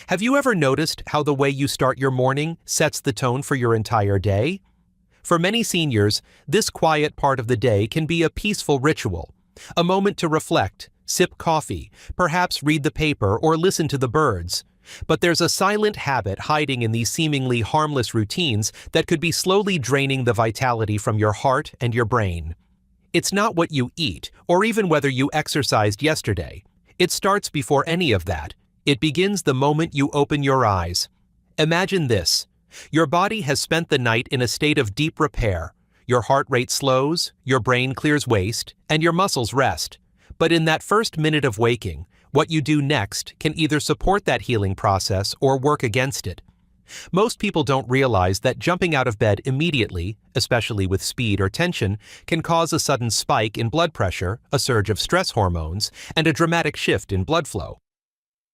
Have you ever noticed how the way you start your morning sets the tone for your entire day? For many seniors, this quiet part of the day can be a peaceful ritual, a moment to reflect, sip coffee, perhaps read the paper or listen to the birds. But there's a silent habit hiding in these seemingly harmless routines that could be slowly draining the vitality from your heart and your brain. It's not what you eat, or even whether you exercised yesterday. It starts before any of that. It begins the moment you open your eyes. Imagine this. Your body has spent the night in a state of deep repair. Your heart rate slows, your brain clears waste, and your muscles rest. But in that first minute of waking, what you do next can either support that healing process or work against it. Most people don't realize that jumping out of bed immediately, especially with speed or tension, can cause a sudden spike in blood pressure, a surge of stress hormones, and a dramatic shift in blood flow.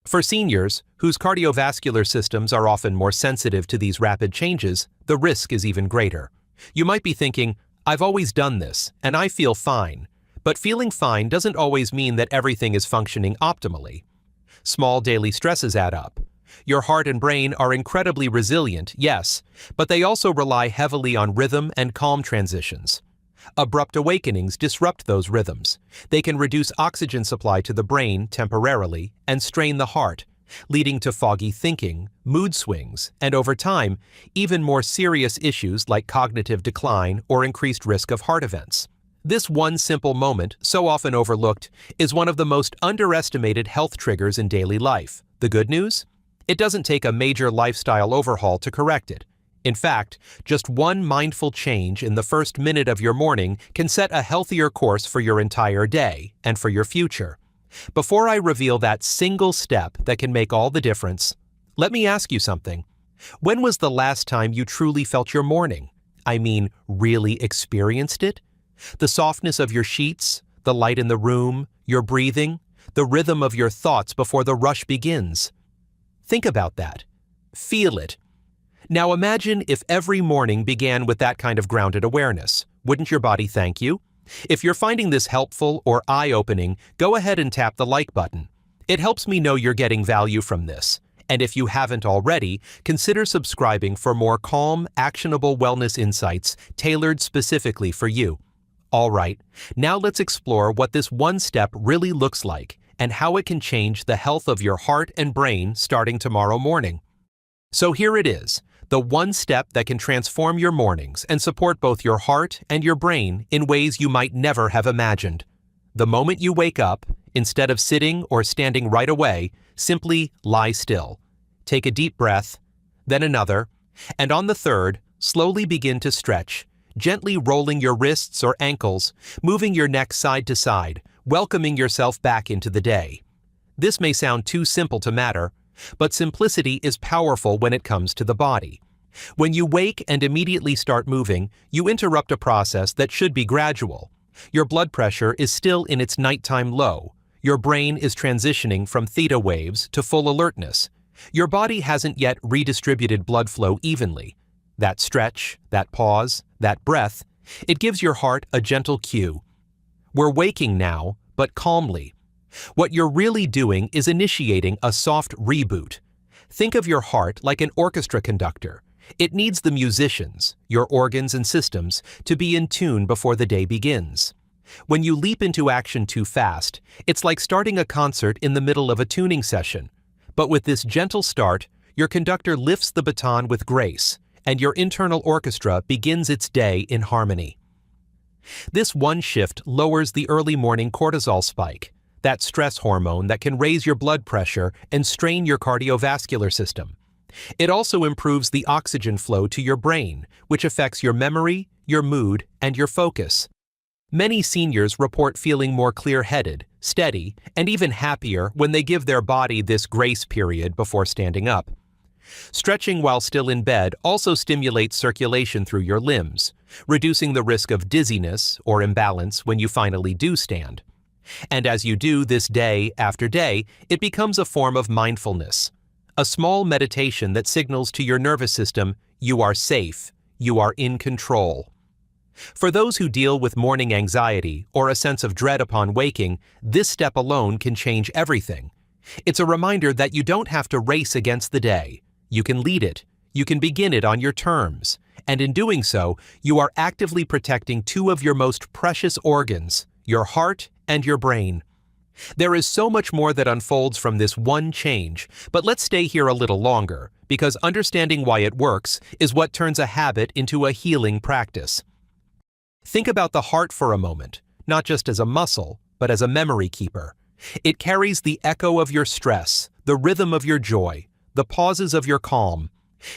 For seniors, whose cardiovascular systems are often more sensitive to these rapid changes, the risk is even greater. You might be thinking, "I've always done this, and I feel fine." But feeling fine doesn't always mean that everything is functioning optimally. Small daily stresses add up. Your heart and brain are incredibly resilient, yes, but they also rely heavily on rhythm and calm transitions. Abrupt awakenings disrupt those rhythms. They can reduce oxygen supply to the brain temporarily and strain the heart, leading to foggy thinking, mood swings, and over time, even more serious issues like cognitive decline or increased risk of heart events. This one simple moment, so often overlooked, is one of the most underestimated health triggers in daily life. The good news? It doesn't take a major lifestyle overhaul to correct it. In fact, just one mindful change in the first minute of your morning can set a healthier course for your entire day and for your future. Before I reveal that single step that can make all the difference, let me ask you something. When was the last time you truly felt your morning? I mean, really experienced it? The softness of your sheets, the light in the room, your breathing, the rhythm of your thoughts before the rush begins. Think about that. Feel it. Now imagine if every morning began with that kind of grounded awareness. Wouldn't your body thank you? If you're finding this helpful or eye-opening, go ahead and tap the like button. It helps me know you're getting value from this. And if you haven't already, consider subscribing for more calm, actionable wellness insights tailored specifically for you. All right, now let's explore what this one step really looks like and how it can change the health of your heart and brain starting tomorrow morning. So here it is, the one step that can transform your mornings and support both your heart and your brain in ways you might never have imagined. The moment you wake up, instead of sitting or standing right away, simply lie still. Take a deep breath, then another, and on the third, slowly begin to stretch, gently rolling your wrists or ankles, moving your neck side to side, welcoming yourself back into the day. This may sound too simple to matter, but simplicity is powerful when it comes to the body. When you wake and immediately start moving, you interrupt a process that should be gradual. Your blood pressure is still in its nighttime low. Your brain is transitioning from theta waves to full alertness. Your body hasn't yet redistributed blood flow evenly. That stretch, that pause, that breath, it gives your heart a gentle cue. We're waking now, but calmly. What you're really doing is initiating a soft reboot. Think of your heart like an orchestra conductor. It needs the musicians, your organs and systems, to be in tune before the day begins. When you leap into action too fast, it's like starting a concert in the middle of a tuning session. But with this gentle start, your conductor lifts the baton with grace, and your internal orchestra begins its day in harmony. This one shift lowers the early morning cortisol spike, that stress hormone that can raise your blood pressure and strain your cardiovascular system. It also improves the oxygen flow to your brain, which affects your memory, your mood, and your focus. Many seniors report feeling more clear-headed, steady, and even happier when they give their body this grace period before standing up. Stretching while still in bed also stimulates circulation through your limbs, reducing the risk of dizziness or imbalance when you finally do stand. And as you do this day after day, it becomes a form of mindfulness, a small meditation that signals to your nervous system, you are safe, you are in control. For those who deal with morning anxiety or a sense of dread upon waking, this step alone can change everything. It's a reminder that you don't have to race against the day. You can lead it. You can begin it on your terms. And in doing so, you are actively protecting two of your most precious organs, your heart and your brain. There is so much more that unfolds from this one change, but let's stay here a little longer, because understanding why it works is what turns a habit into a healing practice. Think about the heart for a moment, not just as a muscle, but as a memory keeper. It carries the echo of your stress, the rhythm of your joy, the pauses of your calm.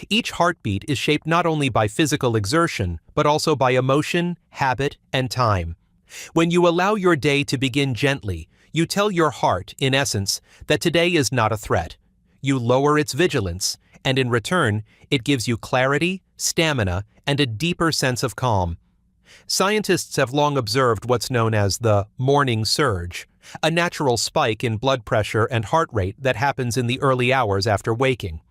Each heartbeat is shaped not only by physical exertion, but also by emotion, habit, and time. When you allow your day to begin gently, you tell your heart, in essence, that today is not a threat. You lower its vigilance, and in return, it gives you clarity, stamina, and a deeper sense of calm. Scientists have long observed what's known as the morning surge, a natural spike in blood pressure and heart rate that happens in the early hours after waking.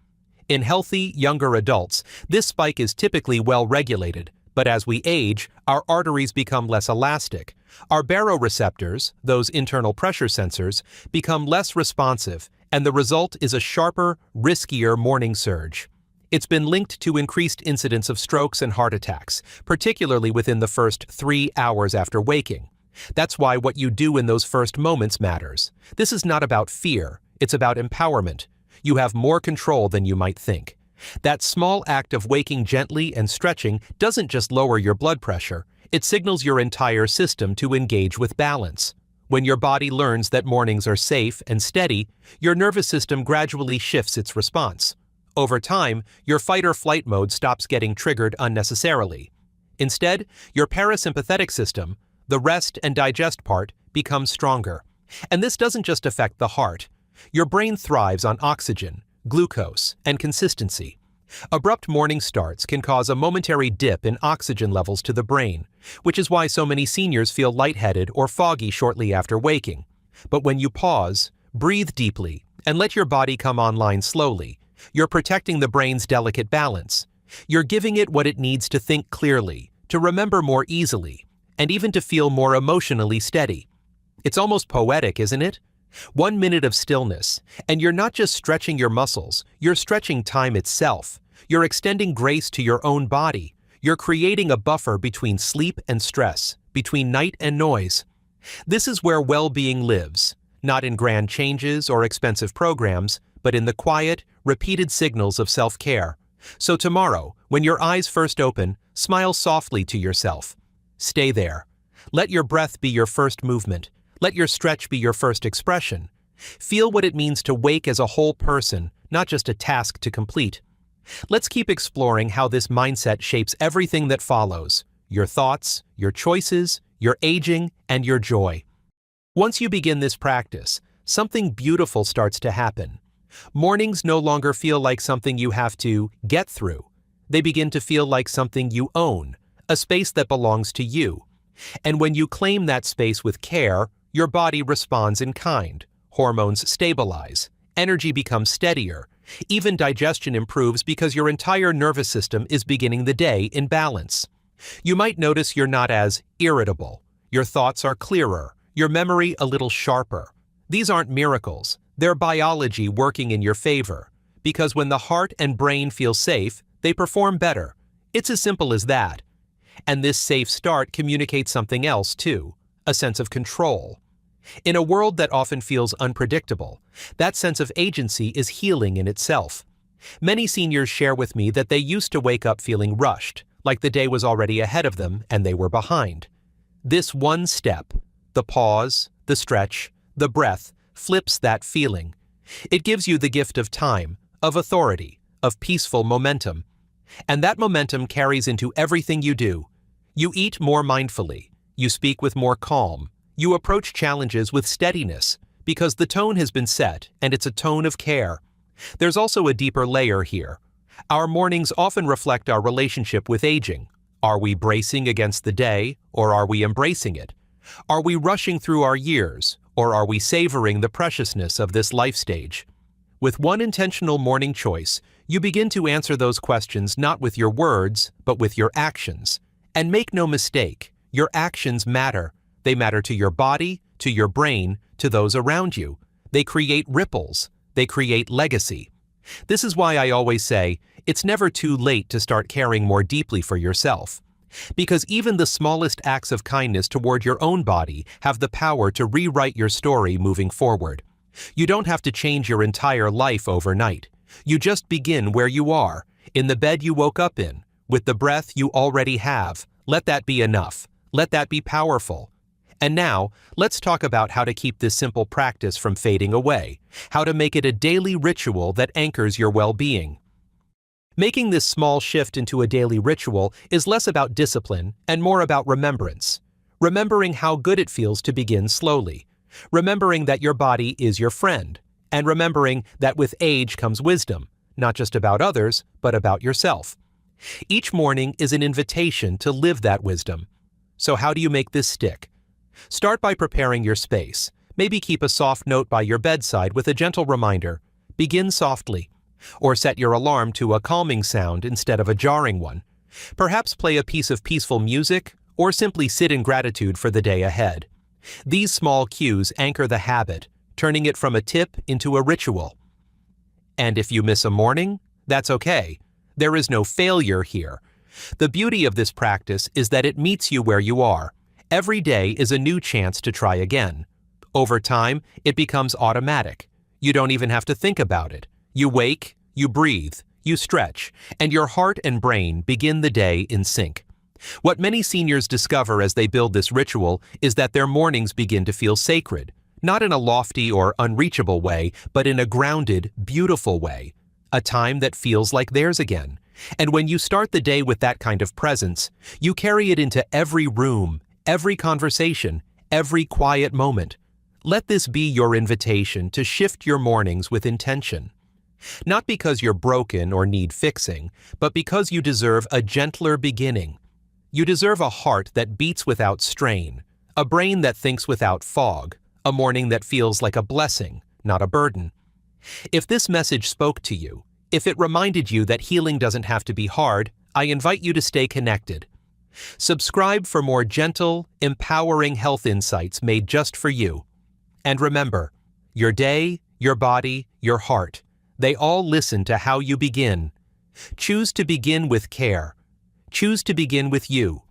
In healthy, younger adults, this spike is typically well regulated, but as we age, our arteries become less elastic. Our baroreceptors, those internal pressure sensors, become less responsive, and the result is a sharper, riskier morning surge. It's been linked to increased incidence of strokes and heart attacks, particularly within the first 3 hours after waking. That's why what you do in those first moments matters. This is not about fear, it's about empowerment. You have more control than you might think. That small act of waking gently and stretching doesn't just lower your blood pressure, it signals your entire system to engage with balance. When your body learns that mornings are safe and steady, your nervous system gradually shifts its response. Over time, your fight-or-flight mode stops getting triggered unnecessarily. Instead, your parasympathetic system, the rest and digest part, becomes stronger. And this doesn't just affect the heart. Your brain thrives on oxygen, glucose, and consistency. Abrupt morning starts can cause a momentary dip in oxygen levels to the brain, which is why so many seniors feel lightheaded or foggy shortly after waking. But when you pause, breathe deeply, and let your body come online slowly, you're protecting the brain's delicate balance. You're giving it what it needs to think clearly, to remember more easily, and even to feel more emotionally steady. It's almost poetic, isn't it? 1 minute of stillness, and you're not just stretching your muscles, you're stretching time itself. You're extending grace to your own body. You're creating a buffer between sleep and stress, between night and noise. This is where well-being lives, not in grand changes or expensive programs, but in the quiet, repeated signals of self-care. So tomorrow, when your eyes first open, smile softly to yourself. Stay there. Let your breath be your first movement. Let your stretch be your first expression. Feel what it means to wake as a whole person, not just a task to complete. Let's keep exploring how this mindset shapes everything that follows: your thoughts, your choices, your aging, and your joy. Once you begin this practice, something beautiful starts to happen. Mornings no longer feel like something you have to get through. They begin to feel like something you own, a space that belongs to you. And when you claim that space with care, your body responds in kind. Hormones stabilize. Energy becomes steadier. Even digestion improves because your entire nervous system is beginning the day in balance. You might notice you're not as irritable. Your thoughts are clearer. Your memory a little sharper. These aren't miracles. They're biology working in your favor. Because when the heart and brain feel safe, they perform better. It's as simple as that. And this safe start communicates something else too, a sense of control. In a world that often feels unpredictable, that sense of agency is healing in itself. Many seniors share with me that they used to wake up feeling rushed, like the day was already ahead of them and they were behind. This one step, the pause, the stretch, the breath, flips that feeling. It gives you the gift of time, of authority, of peaceful momentum. And that momentum carries into everything you do. You eat more mindfully. You speak with more calm. You approach challenges with steadiness, because the tone has been set, and it's a tone of care. There's also a deeper layer here. Our mornings often reflect our relationship with aging. Are we bracing against the day, or are we embracing it? Are we rushing through our years, or are we savoring the preciousness of this life stage? With one intentional morning choice, you begin to answer those questions not with your words, but with your actions. And make no mistake, your actions matter. They matter to your body, to your brain, to those around you. They create ripples. They create legacy. This is why I always say, it's never too late to start caring more deeply for yourself. Because even the smallest acts of kindness toward your own body have the power to rewrite your story moving forward. You don't have to change your entire life overnight. You just begin where you are, in the bed you woke up in, with the breath you already have. Let that be enough. Let that be powerful. And now, let's talk about how to keep this simple practice from fading away, how to make it a daily ritual that anchors your well-being. Making this small shift into a daily ritual is less about discipline and more about remembrance. Remembering how good it feels to begin slowly. Remembering that your body is your friend. And remembering that with age comes wisdom, not just about others, but about yourself. Each morning is an invitation to live that wisdom. So how do you make this stick? Start by preparing your space. Maybe keep a soft note by your bedside with a gentle reminder. Begin softly. Or set your alarm to a calming sound instead of a jarring one. Perhaps play a piece of peaceful music, or simply sit in gratitude for the day ahead. These small cues anchor the habit, turning it from a tip into a ritual. And if you miss a morning, that's okay. There is no failure here. The beauty of this practice is that it meets you where you are. Every day is a new chance to try again. Over time, it becomes automatic. You don't even have to think about it. You wake, you breathe, you stretch, and your heart and brain begin the day in sync. What many seniors discover as they build this ritual is that their mornings begin to feel sacred, not in a lofty or unreachable way, but in a grounded, beautiful way, a time that feels like theirs again. And when you start the day with that kind of presence, you carry it into every room, every conversation, every quiet moment. Let this be your invitation to shift your mornings with intention. Not because you're broken or need fixing, but because you deserve a gentler beginning. You deserve a heart that beats without strain, a brain that thinks without fog, a morning that feels like a blessing, not a burden. If this message spoke to you, if it reminded you that healing doesn't have to be hard, I invite you to stay connected. Subscribe for more gentle, empowering health insights made just for you. And remember, your day, your body, your heart, they all listen to how you begin. Choose to begin with care. Choose to begin with you.